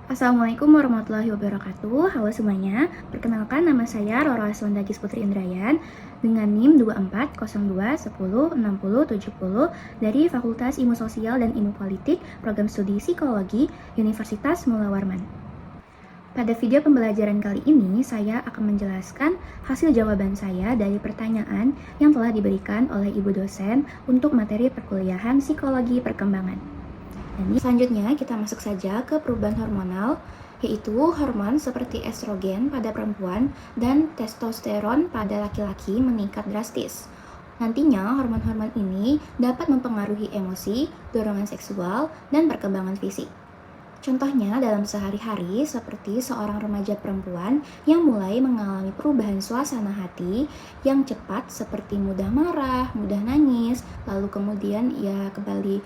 Assalamualaikum warahmatullahi wabarakatuh. Halo semuanya, perkenalkan nama saya Roro Aswandagis Putri Indrayan dengan NIM 2402106070 dari Fakultas Ilmu Sosial dan Ilmu Politik, Program Studi Psikologi, Universitas Mula Warman. Pada video pembelajaran kali ini, saya akan menjelaskan hasil jawaban saya dari pertanyaan yang telah diberikan oleh Ibu dosen untuk materi perkuliahan Psikologi Perkembangan. Dan selanjutnya kita masuk saja ke perubahan hormonal, yaitu hormon seperti estrogen pada perempuan dan testosteron pada laki-laki meningkat drastis. Nantinya hormon-hormon ini dapat mempengaruhi emosi, dorongan seksual, dan perkembangan fisik. Contohnya dalam sehari-hari seperti seorang remaja perempuan yang mulai mengalami perubahan suasana hati yang cepat seperti mudah marah, mudah nangis, lalu kemudian ia kembali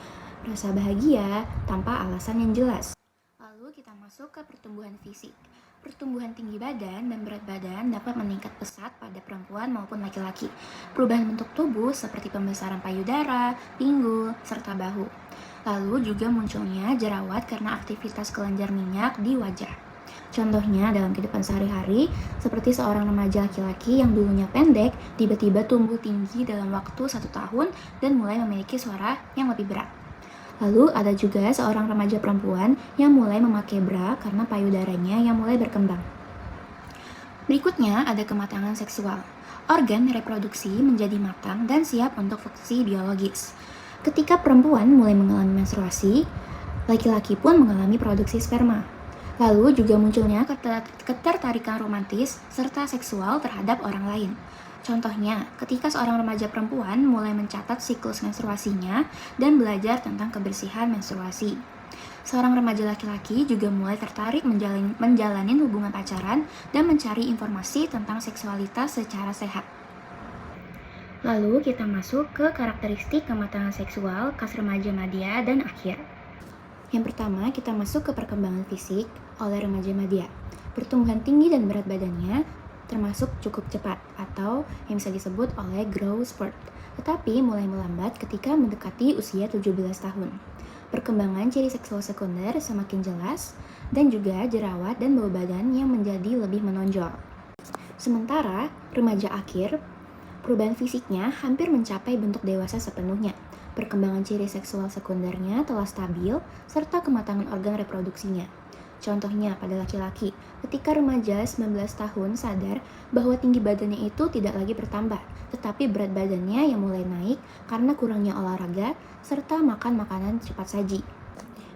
rasa bahagia tanpa alasan yang jelas. Lalu kita masuk ke pertumbuhan fisik. Pertumbuhan tinggi badan dan berat badan dapat meningkat pesat pada perempuan maupun laki-laki. Perubahan bentuk tubuh seperti pembesaran payudara, pinggul, serta bahu. Lalu juga munculnya jerawat karena aktivitas kelenjar minyak di wajah. Contohnya dalam kehidupan sehari-hari, seperti seorang remaja laki-laki yang dulunya pendek, tiba-tiba tumbuh tinggi dalam waktu 1 tahun dan mulai memiliki suara yang lebih berat. Lalu ada juga seorang remaja perempuan yang mulai memakai bra karena payudaranya yang mulai berkembang. Berikutnya ada kematangan seksual. Organ reproduksi menjadi matang dan siap untuk fungsi biologis. Ketika perempuan mulai mengalami menstruasi, laki-laki pun mengalami produksi sperma. Lalu juga munculnya ketertarikan romantis serta seksual terhadap orang lain. Contohnya, ketika seorang remaja perempuan mulai mencatat siklus menstruasinya dan belajar tentang kebersihan menstruasi. Seorang remaja laki-laki juga mulai tertarik menjalani hubungan pacaran dan mencari informasi tentang seksualitas secara sehat. Lalu kita masuk ke karakteristik kematangan seksual khas remaja madya dan akhir. Yang pertama, kita masuk ke perkembangan fisik oleh remaja madya. Pertumbuhan tinggi dan berat badannya termasuk cukup cepat atau yang bisa disebut oleh growth spurt, tetapi mulai melambat ketika mendekati usia 17 tahun. Perkembangan ciri seksual sekunder semakin jelas dan juga jerawat dan bau badan yang menjadi lebih menonjol. Sementara remaja akhir, perubahan fisiknya hampir mencapai bentuk dewasa sepenuhnya. Perkembangan ciri seksual sekundernya telah stabil serta kematangan organ reproduksinya. Contohnya pada laki-laki, ketika remaja 19 tahun sadar bahwa tinggi badannya itu tidak lagi bertambah, tetapi berat badannya yang mulai naik karena kurangnya olahraga serta makan makanan cepat saji.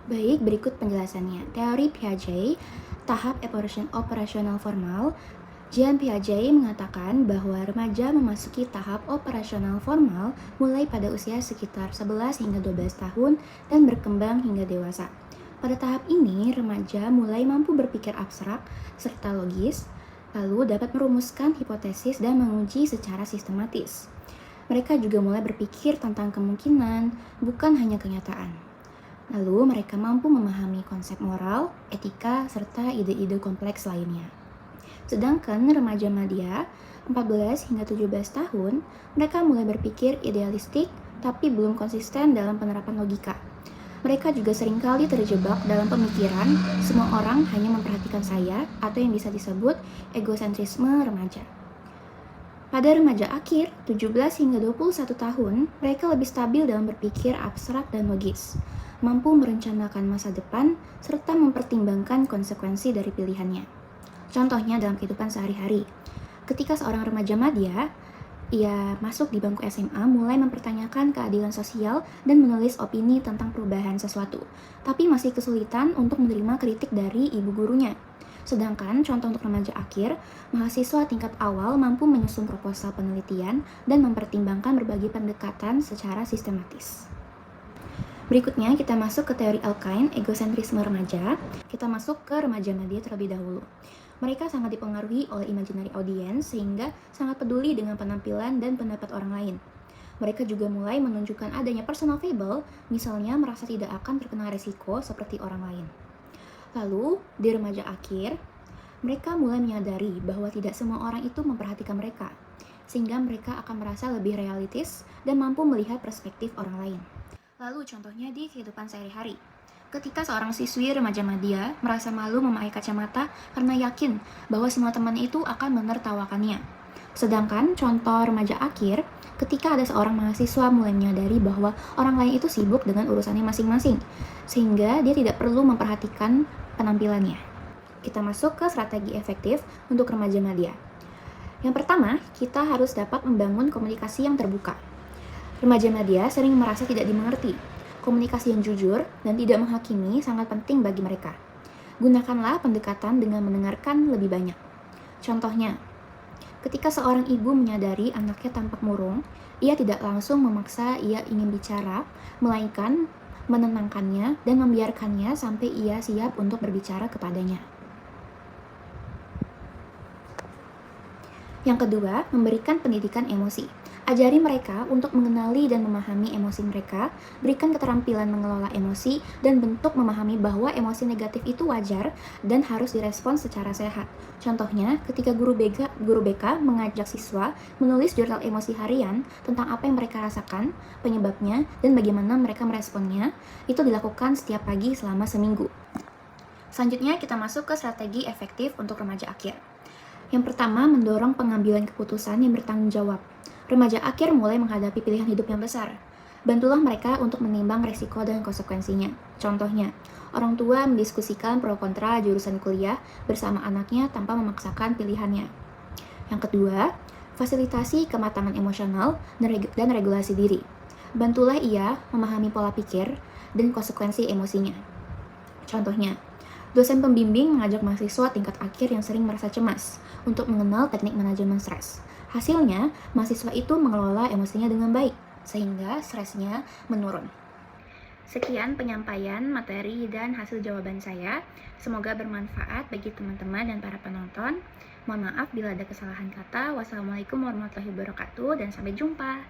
Baik, berikut penjelasannya. Teori Piaget, tahap operasional formal. Jean Piaget mengatakan bahwa remaja memasuki tahap operasional formal mulai pada usia sekitar 11 hingga 12 tahun dan berkembang hingga dewasa. Pada tahap ini, remaja mulai mampu berpikir abstrak serta logis, lalu dapat merumuskan hipotesis dan menguji secara sistematis. Mereka juga mulai berpikir tentang kemungkinan, bukan hanya kenyataan. Lalu mereka mampu memahami konsep moral, etika, serta ide-ide kompleks lainnya. Sedangkan remaja madya, 14 hingga 17 tahun, mereka mulai berpikir idealistik tapi belum konsisten dalam penerapan logika. Mereka juga seringkali terjebak dalam pemikiran semua orang hanya memperhatikan saya atau yang bisa disebut egosentrisme remaja. Pada remaja akhir, 17 hingga 21 tahun, mereka lebih stabil dalam berpikir abstrak dan logis, mampu merencanakan masa depan, serta mempertimbangkan konsekuensi dari pilihannya. Contohnya dalam kehidupan sehari-hari. Ketika seorang remaja madya, ia masuk di bangku SMA mulai mempertanyakan keadilan sosial dan menulis opini tentang perubahan sesuatu, tapi masih kesulitan untuk menerima kritik dari ibu gurunya. Sedangkan contoh untuk remaja akhir, mahasiswa tingkat awal mampu menyusun proposal penelitian dan mempertimbangkan berbagai pendekatan secara sistematis. Berikutnya kita masuk ke teori Elkind, egosentrisme remaja. Kita masuk ke remaja madya terlebih dahulu. Mereka sangat dipengaruhi oleh imaginary audience sehingga sangat peduli dengan penampilan dan pendapat orang lain. Mereka juga mulai menunjukkan adanya personal fable, misalnya merasa tidak akan terkena resiko seperti orang lain. Lalu, di remaja akhir, mereka mulai menyadari bahwa tidak semua orang itu memperhatikan mereka, sehingga mereka akan merasa lebih realistis dan mampu melihat perspektif orang lain. Lalu contohnya di kehidupan sehari-hari. Ketika seorang siswi remaja media merasa malu memakai kacamata karena yakin bahwa semua temannya itu akan menertawakannya. Sedangkan contoh remaja akhir, ketika ada seorang mahasiswa mulai menyadari bahwa orang lain itu sibuk dengan urusannya masing-masing, sehingga dia tidak perlu memperhatikan penampilannya. Kita masuk ke strategi efektif untuk remaja media. Yang pertama, kita harus dapat membangun komunikasi yang terbuka. Remaja media sering merasa tidak dimengerti. Komunikasi yang jujur dan tidak menghakimi sangat penting bagi mereka. Gunakanlah pendekatan dengan mendengarkan lebih banyak. Contohnya, ketika seorang ibu menyadari anaknya tampak murung, ia tidak langsung memaksa ia ingin bicara, melainkan menenangkannya dan membiarkannya sampai ia siap untuk berbicara kepadanya. Yang kedua, memberikan pendidikan emosi. Ajari mereka untuk mengenali dan memahami emosi mereka, berikan keterampilan mengelola emosi, dan bentuk memahami bahwa emosi negatif itu wajar dan harus direspons secara sehat. Contohnya, ketika guru BK mengajak siswa menulis jurnal emosi harian tentang apa yang mereka rasakan, penyebabnya, dan bagaimana mereka meresponnya, itu dilakukan setiap pagi selama seminggu. Selanjutnya, kita masuk ke strategi efektif untuk remaja akhir. Yang pertama, mendorong pengambilan keputusan yang bertanggung jawab. Remaja akhir mulai menghadapi pilihan hidup yang besar. Bantulah mereka untuk menimbang resiko dan konsekuensinya. Contohnya, orang tua mendiskusikan pro kontra jurusan kuliah bersama anaknya tanpa memaksakan pilihannya. Yang kedua, fasilitasi kematangan emosional dan regulasi diri. Bantulah ia memahami pola pikir dan konsekuensi emosinya. Contohnya, dosen pembimbing mengajak mahasiswa tingkat akhir yang sering merasa cemas untuk mengenal teknik manajemen stres. Hasilnya, mahasiswa itu mengelola emosinya dengan baik, sehingga stresnya menurun. Sekian penyampaian materi dan hasil jawaban saya. Semoga bermanfaat bagi teman-teman dan para penonton. Mohon maaf bila ada kesalahan kata. Wassalamualaikum warahmatullahi wabarakatuh dan sampai jumpa.